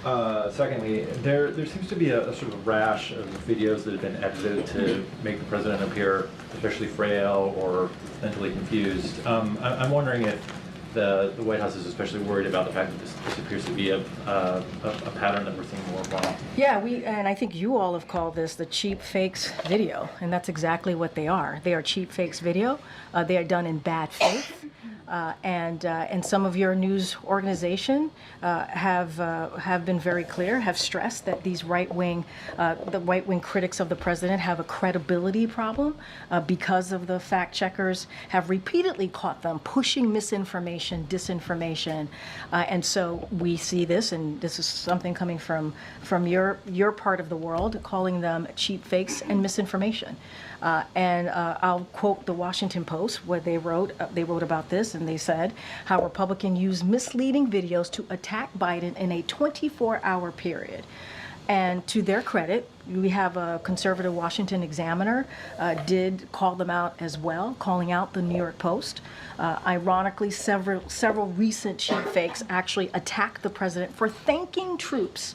Secondly, there seems to be a sort of rash of videos that have been edited to make the president appear especially frail or mentally confused. I'm wondering if the White House is especially worried about the fact that this appears to be a pattern that we're seeing more often. Yeah, and I think you all have called this the cheap fakes video, and that's exactly what they are. They are cheap fakes video. They are done in bad faith. And some of your news organization have been very clear, have stressed that these the right wing critics of the president have a credibility problem because of the fact checkers have repeatedly caught them pushing misinformation, disinformation, and so we see this, and this is something coming from your part of the world, calling them cheap fakes and misinformation. And I'll quote the Washington Post, where they wrote about this, and they said how Republicans use misleading videos to attack Biden in a 24-hour period. And to their credit, we have a conservative Washington Examiner did call them out as well, calling out the New York Post. Ironically, several recent cheap fakes actually attacked the president for thanking troops.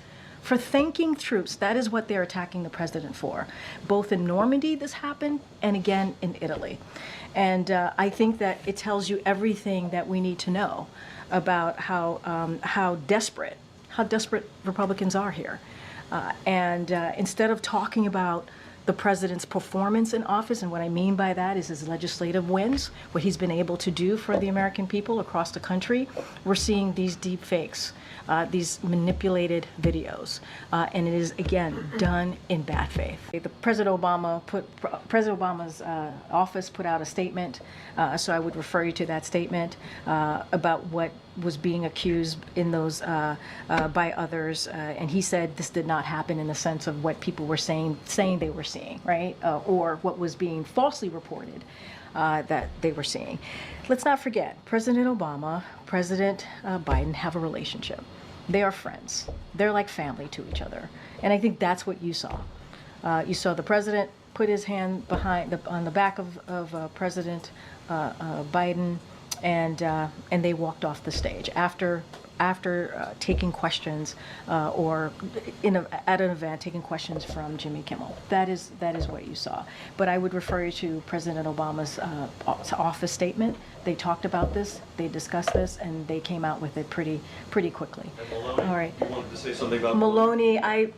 That is what they're attacking the president for. Both in Normandy this happened, and again in Italy. And I think that it tells you everything that we need to know about how desperate Republicans are here. Instead of talking about the president's performance in office, and what I mean by that is his legislative wins, what he's been able to do for the American people across the country, we're seeing these deep fakes, these manipulated videos, and it is again done in bad faith. President Obama's office put out a statement, so I would refer you to that statement about what was being accused in those by others, and he said this did not happen in the sense of what people were saying they were seeing, right, or what was being falsely reported that they were seeing. Let's not forget, President Obama, President Biden have a relationship. They are friends. They're like family to each other, and I think that's what you saw. You saw the president put his hand on the back of President Biden, and they walked off the stage after taking questions or at an event taking questions from Jimmy Kimmel. That is what you saw. But I would refer you to President Obama's office statement. They talked about this, they discussed this, and they came out with it pretty quickly. And Maloney, all right. You wanted to say something about Maloney? I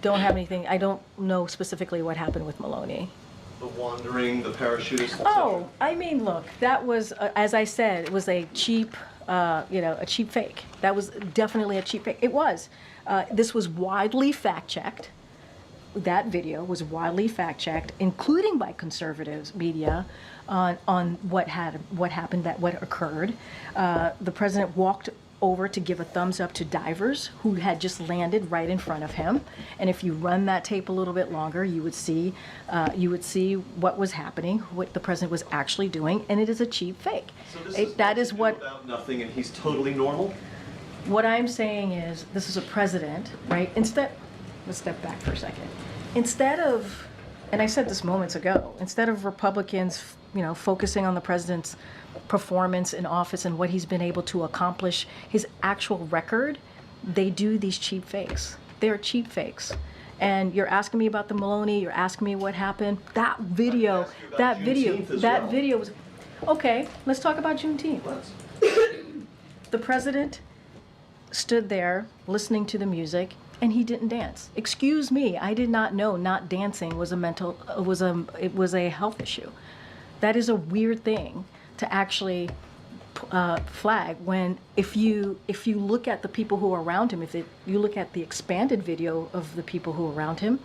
don't have anything. I don't know specifically what happened with Maloney. The wandering, the parachutist, etc. Oh, I mean, look, that was, as I said, it was a cheap, a cheap fake. That was definitely a cheap fake. It was. This was widely fact-checked. That video was widely fact-checked, including by conservatives media, on what happened, what occurred. The president walked over to give a thumbs up to divers who had just landed right in front of him, and if you run that tape a little bit longer, you would see what was happening, what the president was actually doing, and it is a cheap fake. So this is what about nothing, and he's totally normal. What I'm saying is, this is a president, right? Let's step back for a second. Instead of, and I said this moments ago, instead of Republicans, focusing on the president's performance in office and what he's been able to accomplish, his actual record, they do these cheap fakes. They are cheap fakes. And you're asking me about the Maloney, you're asking me what happened. That video was, okay, let's talk about Juneteenth. The president stood there listening to the music, and he didn't dance. Excuse me, I did not know not dancing was a health issue. That is a weird thing to actually flag when, if you look at the people who are around him, you look at the expanded video of the people who were around him,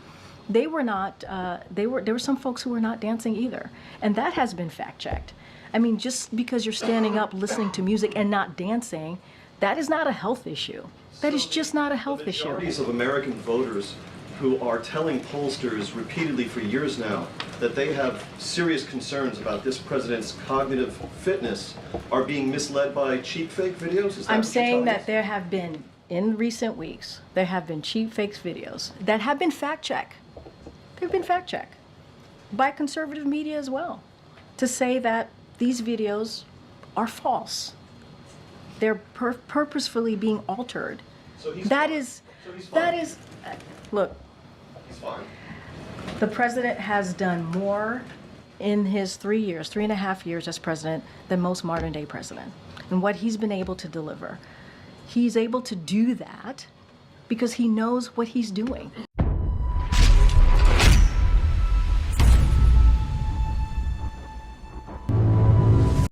they were not. There were some folks who were not dancing either, and that has been fact checked. I mean, just because you're standing up listening to music and not dancing, that is not a health issue. That is just not a health issue. Majorities of American voters who are telling pollsters repeatedly for years now that they have serious concerns about this president's cognitive fitness are being misled by cheap fake videos? Is that I'm saying that there have been, in recent weeks, there have been cheap fakes videos that have been fact-checked. They've been fact-checked by conservative media as well, to say that these videos are false. They're purposefully being altered So he's That fine. is, So he's fine. that is, look, He's fine. the president has done more in his 3.5 years as president than most modern day president. And what he's been able to deliver. He's able to do that because he knows what he's doing.